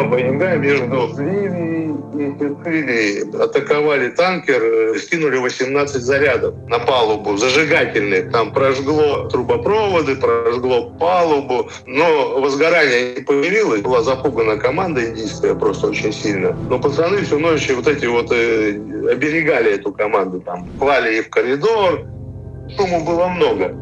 Баба-Яга между Ливией и Сицилией атаковали танкер, скинули 18 зарядов на палубу, зажигательных. Там прожгло трубопроводы, прожгло палубу, но возгорание не появилось. Была запугана команда индийская просто очень сильно. Но пацаны всю ночь оберегали эту команду. Там клали их в коридор. Шуму было много.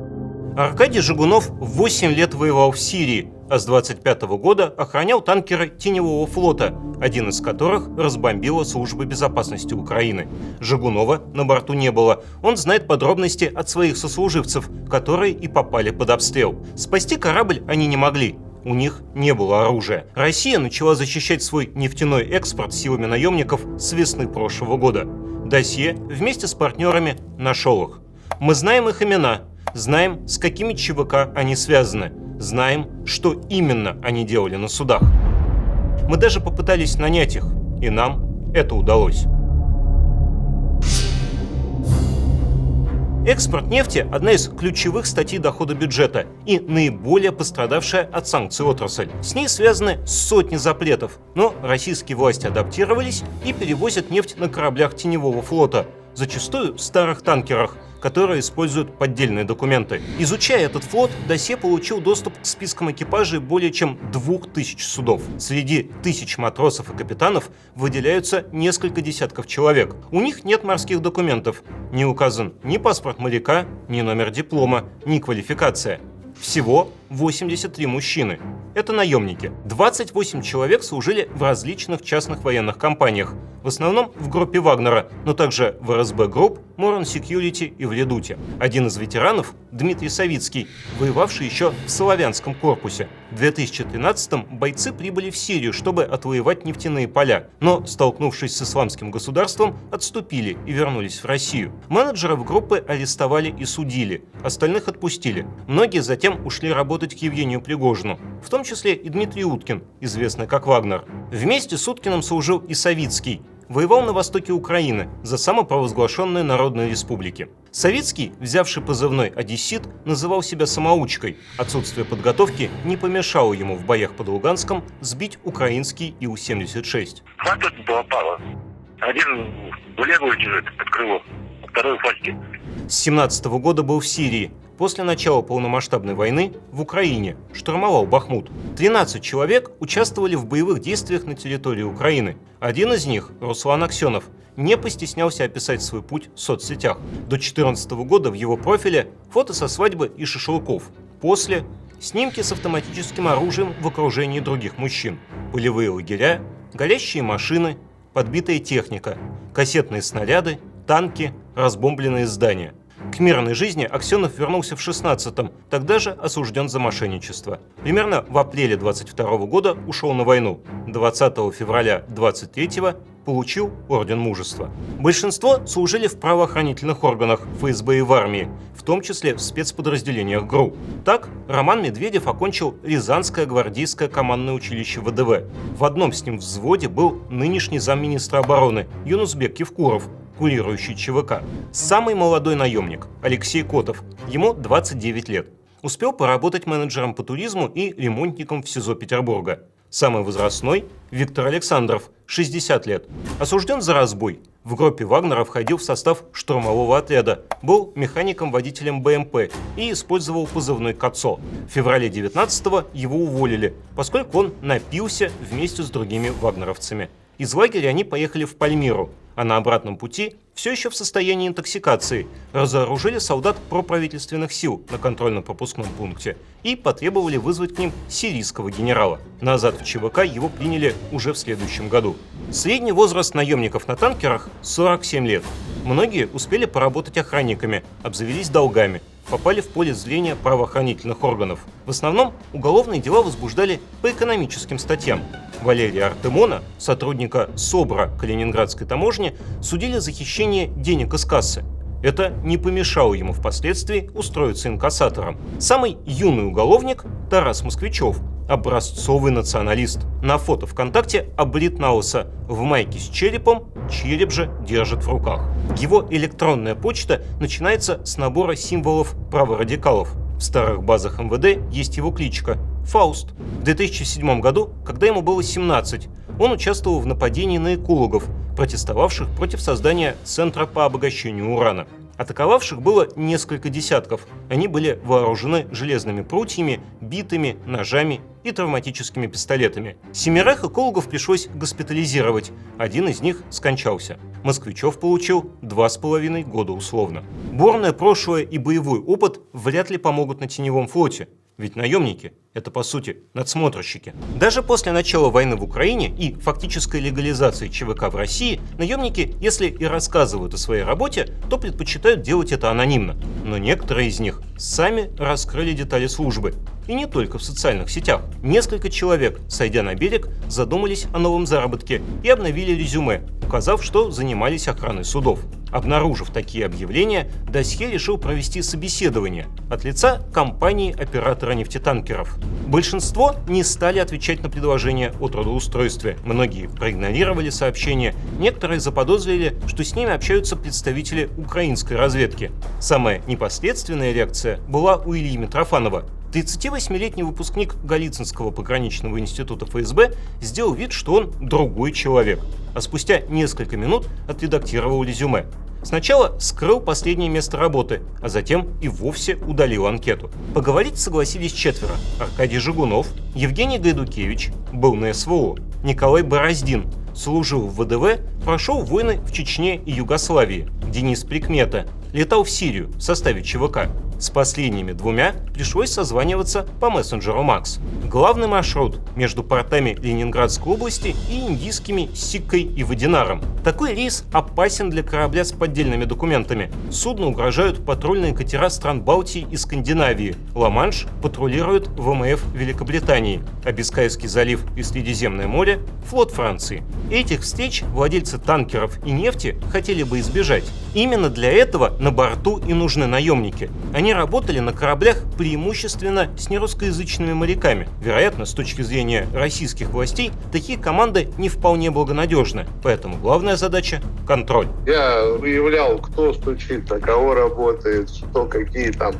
Аркадий Жигунов 8 лет воевал в Сирии, а с 25 года охранял танкеры Теневого флота, один из которых разбомбила Служба безопасности Украины. Жигунова на борту не было. Он знает подробности от своих сослуживцев, которые и попали под обстрел. Спасти корабль они не могли. У них не было оружия. Россия начала защищать свой нефтяной экспорт силами наемников с весны прошлого года. Досье вместе с партнерами нашел их. Мы знаем их имена, знаем, с какими ЧВК они связаны, знаем, что именно они делали на судах. Мы даже попытались нанять их, и нам это удалось. Экспорт нефти – одна из ключевых статей дохода бюджета и наиболее пострадавшая от санкций отрасль. С ней связаны сотни запретов, но российские власти адаптировались и перевозят нефть на кораблях Теневого флота, зачастую старых танкерах, которые используют поддельные документы. Изучая этот флот, досье получил доступ к спискам экипажей более чем 2000 судов. Среди тысяч матросов и капитанов выделяются несколько десятков человек. У них нет морских документов. Не указан ни паспорт моряка, ни номер диплома, ни квалификация. Всего 83 мужчины. Это наемники. 28 человек служили в различных частных военных компаниях, в основном в группе Вагнера, но также в РСБ Групп, Моран Секьюрити и в Редуте. Один из ветеранов, Дмитрий Савицкий, воевавший еще в Славянском корпусе. В 2013-м бойцы прибыли в Сирию, чтобы отвоевать нефтяные поля, но, столкнувшись с исламским государством, отступили и вернулись в Россию. Менеджеров группы арестовали и судили, остальных отпустили. Многие затем ушли работать к Евгению Пригожину, в том числе и Дмитрий Уткин, известный как Вагнер. Вместе с Уткиным служил и Савицкий. Воевал на востоке Украины за самопровозглашенные народные республики. Савицкий, взявший позывной «Одессит», называл себя самоучкой. Отсутствие подготовки не помешало ему в боях под Луганском сбить украинский Ил-76. Два тут попало. Один в левую держит под крыло, второй в фаске. С 17 года был в Сирии. После начала полномасштабной войны в Украине штурмовал Бахмут. 13 человек участвовали в боевых действиях на территории Украины. Один из них, Руслан Аксенов, не постеснялся описать свой путь в соцсетях. До 2014 года в его профиле фото со свадьбы и шашлыков. После – снимки с автоматическим оружием в окружении других мужчин. Полевые лагеря, горящие машины, подбитая техника, кассетные снаряды, танки, разбомбленные здания. К мирной жизни Аксенов вернулся в 16-м, тогда же осужден за мошенничество. Примерно в апреле 22 года ушел на войну. 20 февраля 23-го получил Орден Мужества. Большинство служили в правоохранительных органах, ФСБ и в армии, в том числе в спецподразделениях ГРУ. Так, Роман Медведев окончил Рязанское гвардейское командное училище ВДВ. В одном с ним взводе был нынешний замминистра обороны Юнусбек Евкуров, курирующий ЧВК. Самый молодой наемник Алексей Котов, ему 29 лет. Успел поработать менеджером по туризму и ремонтником в СИЗО Петербурга. Самый возрастной Виктор Александров, 60 лет. Осужден за разбой. В группе Вагнера входил в состав штурмового отряда, был механиком-водителем БМП и использовал позывной «Кацо». В феврале 19-го его уволили, поскольку он напился вместе с другими вагнеровцами. Из лагеря они поехали в Пальмиру, а на обратном пути, все еще в состоянии интоксикации, разоружили солдат проправительственных сил на контрольно-пропускном пункте и потребовали вызвать к ним сирийского генерала. Назад в ЧВК его приняли уже в следующем году. Средний возраст наемников на танкерах – 47 лет. Многие успели поработать охранниками, обзавелись долгами, попали в поле зрения правоохранительных органов. В основном уголовные дела возбуждали по экономическим статьям. Валерия Артемона, сотрудника СОБРа Калининградской таможни, судили за хищение денег из кассы. Это не помешало ему впоследствии устроиться инкассатором. Самый юный уголовник – Тарас Москвичев, образцовый националист. На фото ВКонтакте обрит на лысо, в майке с черепом, череп же держит в руках. Его электронная почта начинается с набора символов праворадикалов. В старых базах МВД есть его кличка Фауст. В 2007 году, когда ему было 17, он участвовал в нападении на экологов, протестовавших против создания Центра по обогащению урана. Атаковавших было несколько десятков. Они были вооружены железными прутьями, битами, ножами и травматическими пистолетами. 7 экологов пришлось госпитализировать. Один из них скончался. Москвичев получил 2,5 года условно. Бурное прошлое и боевой опыт вряд ли помогут на теневом флоте. Ведь наемники – это, по сути, надсмотрщики. Даже после начала войны в Украине и фактической легализации ЧВК в России, наемники, если и рассказывают о своей работе, то предпочитают делать это анонимно. Но некоторые из них сами раскрыли детали службы. И не только в социальных сетях. Несколько человек, сойдя на берег, задумались о новом заработке и обновили резюме, указав, что занимались охраной судов. Обнаружив такие объявления, Досье решил провести собеседование от лица компании-оператора нефтетанкеров. Большинство не стали отвечать на предложения о трудоустройстве. Многие проигнорировали сообщения, некоторые заподозрили, что с ними общаются представители украинской разведки. Самая непосредственная реакция была у Ильи Митрофанова. 38-летний выпускник Голицынского пограничного института ФСБ сделал вид, что он другой человек, а спустя несколько минут отредактировал резюме. Сначала скрыл последнее место работы, а затем и вовсе удалил анкету. Поговорить согласились 4: Аркадий Жигунов, Евгений Гайдукевич, был на СВО, Николай Бороздин, служил в ВДВ, прошел войны в Чечне и Югославии, Денис Прикмета, летал в Сирию в составе ЧВК. С последними 2 пришлось созваниваться по мессенджеру Макс. Главный маршрут между портами Ленинградской области и индийскими Сиккой и Вадинаром. Такой рейс опасен для корабля с поддельными документами. Судну угрожают патрульные катера стран Балтии и Скандинавии. Ла-Манш патрулирует ВМФ Великобритании, а Бискайский залив и Средиземное море – флот Франции. Этих встреч владельцы танкеров и нефти хотели бы избежать. Именно для этого на борту и нужны наемники. Они работали на кораблях преимущественно с нерусскоязычными моряками. Вероятно, с точки зрения российских властей, такие команды не вполне благонадежны. Поэтому главная задача – контроль. Я выявлял, кто стучит, на кого работает, что, какие там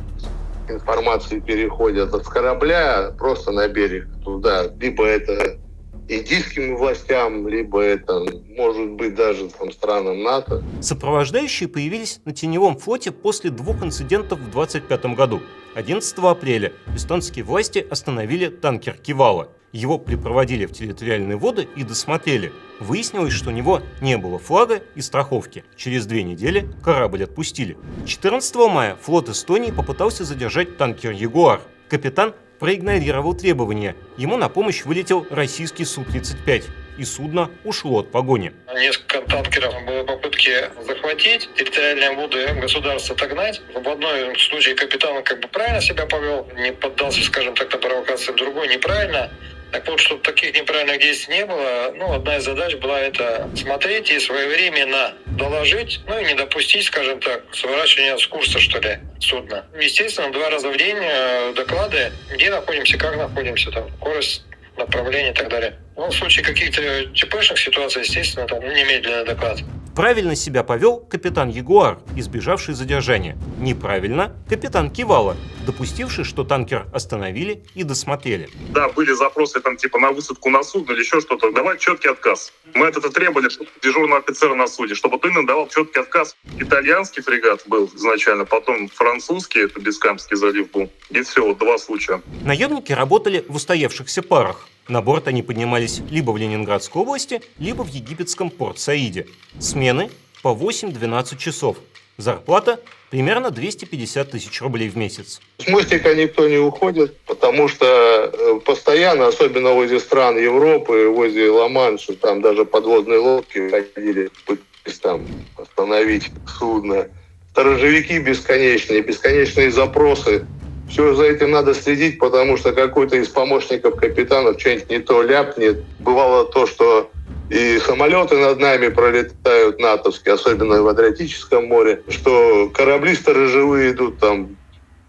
информации переходят от корабля просто на берег туда. Либо это индийским властям, либо это, может быть, даже там странам НАТО. Сопровождающие появились на теневом флоте после 2 инцидентов в 1925 году. 11 апреля эстонские власти остановили танкер «Кивала». Его припроводили в территориальные воды и досмотрели. Выяснилось, что у него не было флага и страховки. Через 2 недели корабль отпустили. 14 мая флот Эстонии попытался задержать танкер «Ягуар». Капитан проигнорировал требования. Ему на помощь вылетел российский Су-35, и судно ушло от погони. Несколько танкеров было попытки захватить, территориальные воды государства отогнать. В одном случае капитан правильно себя повел, не поддался, скажем так, на провокации, в другой неправильно. Так вот, чтобы таких неправильных действий не было, одна из задач была это смотреть и своевременно доложить, и не допустить, скажем так, сворачивания с курса, судна. Естественно, 2 раза в день доклады, где находимся, как находимся, скорость, направление и так далее. В случае каких-то ЧПшных ситуаций, естественно, немедленный доклад. Правильно себя повел капитан «Ягуар», избежавший задержания. Неправильно капитан «Кивала», допустивший, что танкер остановили и досмотрели. Да, были запросы на высадку на судно или еще что-то. Давай четкий отказ. Мы это требовали, чтобы дежурного офицера на суде, чтобы именно давал четкий отказ. Итальянский фрегат был изначально, потом французский, это Бискайский залив был. И все, 2 случая. Наемники работали в устоявшихся парах. На борт они поднимались либо в Ленинградской области, либо в египетском Порт-Саиде. Смены по 8-12 часов. Зарплата примерно 250 тысяч рублей в месяц. С мостика никто не уходит, потому что постоянно, особенно возле стран Европы, возле Ла-Манша, там даже подводные лодки ходили, пытались там остановить судно. Сторожевики бесконечные запросы. Все за этим надо следить, потому что какой-то из помощников капитанов что-нибудь не то ляпнет. Бывало то, что и самолеты над нами пролетают натовские, особенно в Адриатическом море, что корабли сторожевые идут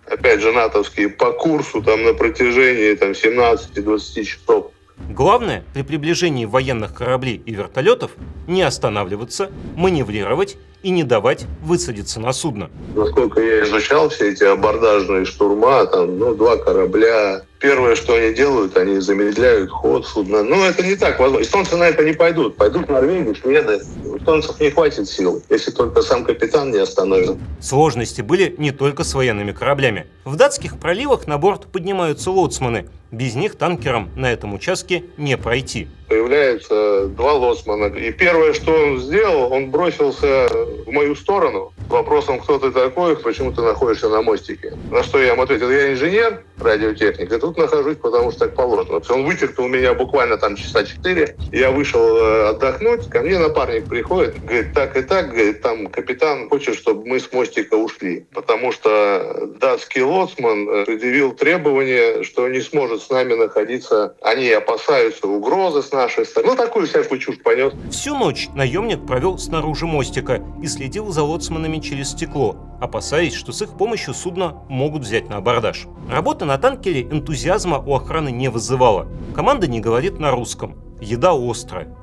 опять же натовские, по курсу на протяжении 17-20 часов. Главное, при приближении военных кораблей и вертолетов не останавливаться, маневрировать и не давать высадиться на судно. Насколько я изучал все эти абордажные штурма, там, 2 корабля. Первое, что они делают, они замедляют ход судна. Это не так возможно. Эстонцы на это не пойдут. Пойдут норвеги, шведы. У эстонцев не хватит сил, если только сам капитан не остановит. Сложности были не только с военными кораблями. В датских проливах на борт поднимаются лоцманы. Без них танкерам на этом участке не пройти. Появляются 2 лоцмана. И первое, что он сделал, он бросился в мою сторону с вопросом, кто ты такой, почему ты находишься на мостике. На что я ему ответил: я инженер, радиотехник, и тут нахожусь, потому что так положено. Он вытерпел меня буквально часа 4. Я вышел отдохнуть, ко мне напарник приходит, говорит: так и так, говорит, там капитан хочет, чтобы мы с мостика ушли, потому что датский лоцман предъявил требование, что не сможет с нами находиться. Они опасаются угрозы с нашей стороны. Такую всякую чушь понес. Всю ночь наемник провел снаружи мостика и следил за лоцманами через стекло, опасаясь, что с их помощью судно могут взять на абордаж. Работа на танкере энтузиазма у охраны не вызывала. Команда не говорит на русском. Еда острая.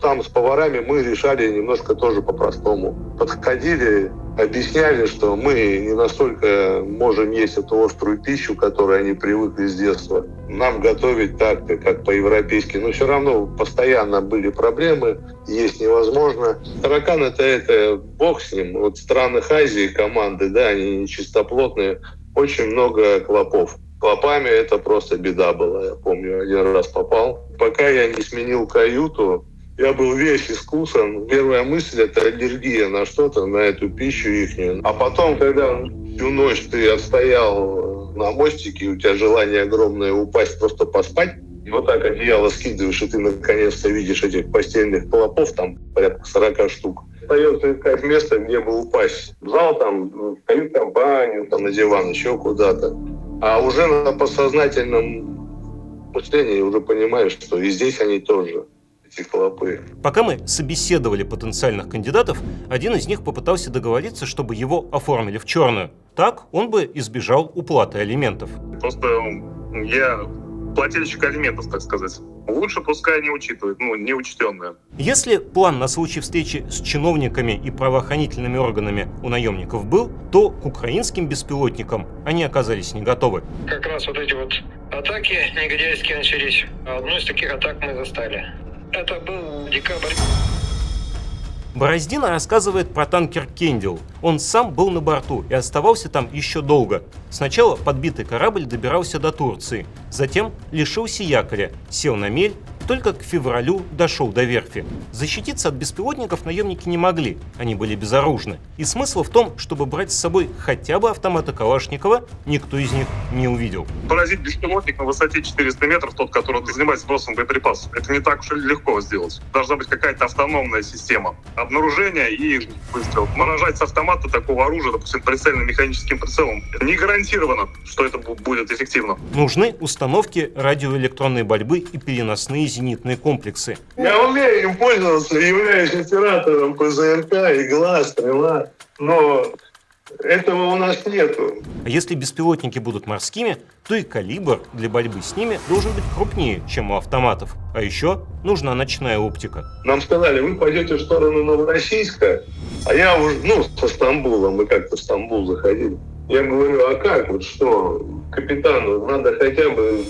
Там с поварами мы решали немножко тоже по-простому. Подходили, объясняли, что мы не настолько можем есть эту острую пищу, к которой они привыкли с детства. Нам готовить так, как по-европейски. Но все равно постоянно были проблемы, есть невозможно. Таракан это бог с ним. В странах Азии команды, они нечистоплотные, очень много клопов. Клопами это просто беда была. Я помню, 1 раз попал. Пока я не сменил каюту, я был весь искусан. Первая мысль — это аллергия на что-то, на эту пищу ихнюю. А потом, когда всю ночь ты отстоял на мостике, у тебя желание огромное упасть, просто поспать, и вот так одеяло скидываешь, и ты наконец-то видишь этих постельных клопов, там порядка 40 штук. Остается искать место, где бы упасть. В зал, в кают-компанию, на диван, еще куда-то. А уже на подсознательном мышлении уже понимаешь, что и здесь они тоже, эти клопы. Пока мы собеседовали потенциальных кандидатов, один из них попытался договориться, чтобы его оформили в черную. Так он бы избежал уплаты алиментов. Просто я плательщик алиментов, так сказать. Лучше пускай не учитывают, неучтенные. Если план на случай встречи с чиновниками и правоохранительными органами у наемников был, то к украинским беспилотникам они оказались не готовы. Как раз эти атаки негодяйские начались. Одну из таких атак мы застали. Это был декабрь. Бороздина рассказывает про танкер «Кендил». Он сам был на борту и оставался там еще долго. Сначала подбитый корабль добирался до Турции, затем лишился якоря, сел на мель и только к февралю дошел до верфи. Защититься от беспилотников наемники не могли, они были безоружны. И смысла в том, чтобы брать с собой хотя бы автоматы Калашникова, никто из них не увидел. Поразить беспилотник на высоте 400 метров, тот, который занимается сбросом боеприпасов, это не так уж и легко сделать. Должна быть какая-то автономная система обнаружения и выстрел. Поражать с автомата такого оружия, допустим, прицельным механическим прицелом, не гарантировано, что это будет эффективно. Нужны установки радиоэлектронной борьбы и переносные зенитные комплексы. Я умею им пользоваться, являюсь оператором ПЗРК, игла, стрела, но этого у нас нету. А если беспилотники будут морскими, то и калибр для борьбы с ними должен быть крупнее, чем у автоматов. А еще нужна ночная оптика. Нам сказали: вы пойдете в сторону Новороссийска, а я уже, со Стамбула, мы как-то в Стамбул заходили. Я говорю: а как, что, капитану надо хотя бы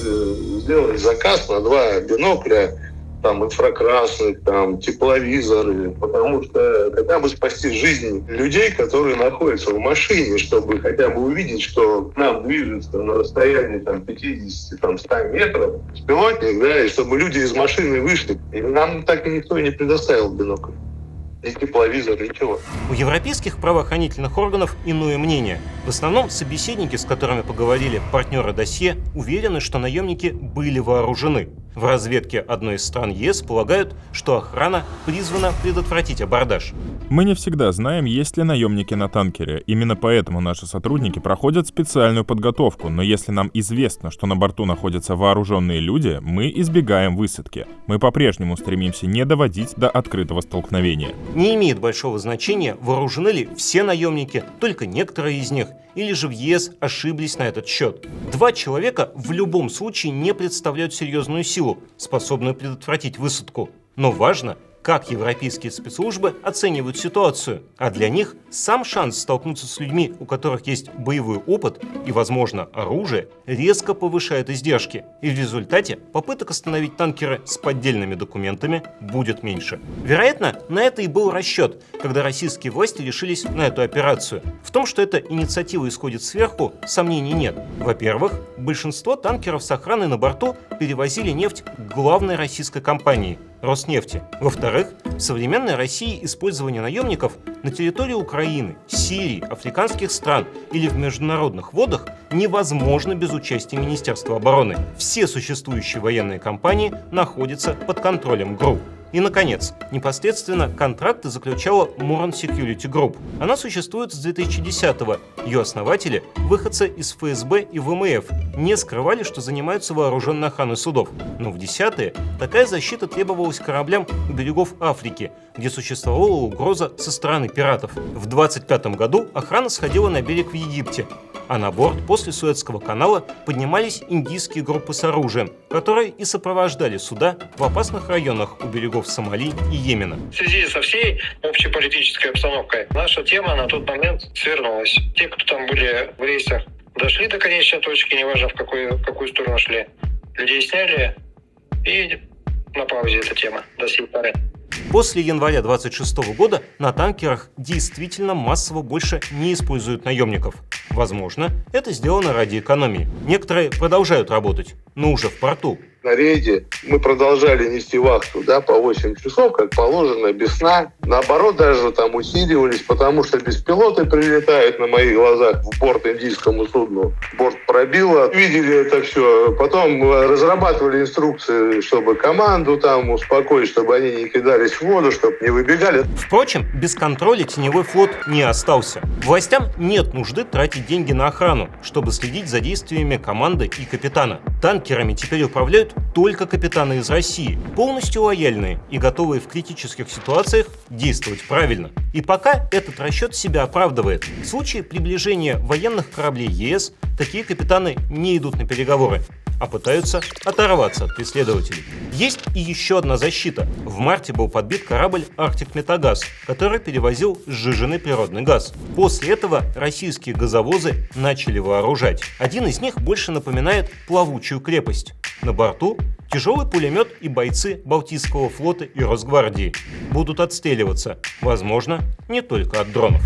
сделать заказ на 2 бинокля, инфракрасных, тепловизоры, потому что хотя бы спасти жизнь людей, которые находятся в машине, чтобы хотя бы увидеть, что к нам движется на расстоянии 50-100 метров беспилотник, и чтобы люди из машины вышли. И нам так никто и не предоставил бинокль. Ни тепловизор, ничего. У европейских правоохранительных органов иное мнение. В основном собеседники, с которыми поговорили партнеры досье, уверены, что наемники были вооружены. В разведке одной из стран ЕС полагают, что охрана призвана предотвратить абордаж. Мы не всегда знаем, есть ли наемники на танкере. Именно поэтому наши сотрудники проходят специальную подготовку. Но если нам известно, что на борту находятся вооруженные люди, мы избегаем высадки. Мы по-прежнему стремимся не доводить до открытого столкновения. Не имеет большого значения, вооружены ли все наемники, только некоторые из них, или же в ЕС ошиблись на этот счет. 2 человека в любом случае не представляют серьезную силу, способную предотвратить высадку. Но важно, как европейские спецслужбы оценивают ситуацию, а для них сам шанс столкнуться с людьми, у которых есть боевой опыт и, возможно, оружие, резко повышает издержки, и в результате попыток остановить танкеры с поддельными документами будет меньше. Вероятно, на это и был расчет, когда российские власти решились на эту операцию. В том, что эта инициатива исходит сверху, сомнений нет. Во-первых, большинство танкеров с охраной на борту перевозили нефть к главной российской компании – Роснефти. Во-вторых, в современной России использование наемников на территории Украины, Сирии, африканских стран или в международных водах невозможно без участия Министерства обороны. Все существующие военные компании находятся под контролем ГРУ. И, наконец, непосредственно контракты заключала Moran Security Group. Она существует с 2010-го. Ее основатели, выходцы из ФСБ и ВМФ, не скрывали, что занимаются вооруженной охраной судов. Но в 10-е такая защита требовалась кораблям у берегов Африки, где существовала угроза со стороны пиратов. В 25-м году охрана сходила на берег в Египте, а на борт после Суэцкого канала поднимались индийские группы с оружием, которые и сопровождали суда в опасных районах у берегов Сомали и Йемена. В связи со всей общеполитической обстановкой наша тема на тот момент свернулась. Те, кто там были в рейсах, дошли до конечной точки, неважно в какую сторону шли. Людей сняли, и на паузе эта тема до сих пор. После января 26 года на танкерах действительно массово больше не используют наемников. Возможно, это сделано ради экономии. Некоторые продолжают работать, но уже в порту. На рейде мы продолжали нести вахту, по 8 часов, как положено, без сна. Наоборот, даже там усиливались, потому что беспилоты прилетают на моих глазах в борт индийскому судну. Борт пробило, видели это все. Потом разрабатывали инструкции, чтобы команду там успокоить, чтобы они не кидались в воду, чтобы не выбегали. Впрочем, без контроля теневой флот не остался. Властям нет нужды тратить деньги на охрану, чтобы следить за действиями команды и капитана. Танкерами теперь управляют только капитаны из России, полностью лояльные и готовые в критических ситуациях действовать правильно. И пока этот расчет себя оправдывает. В случае приближения военных кораблей ЕС такие капитаны не идут на переговоры, а пытаются оторваться от преследователей. Есть и еще одна защита. В марте был подбит корабль «Арктик Метагаз», который перевозил сжиженный природный газ. После этого российские газовозы начали вооружать. Один из них больше напоминает плавучую крепость. На борту тяжелый пулемет и бойцы Балтийского флота и Росгвардии будут отстреливаться, возможно, не только от дронов.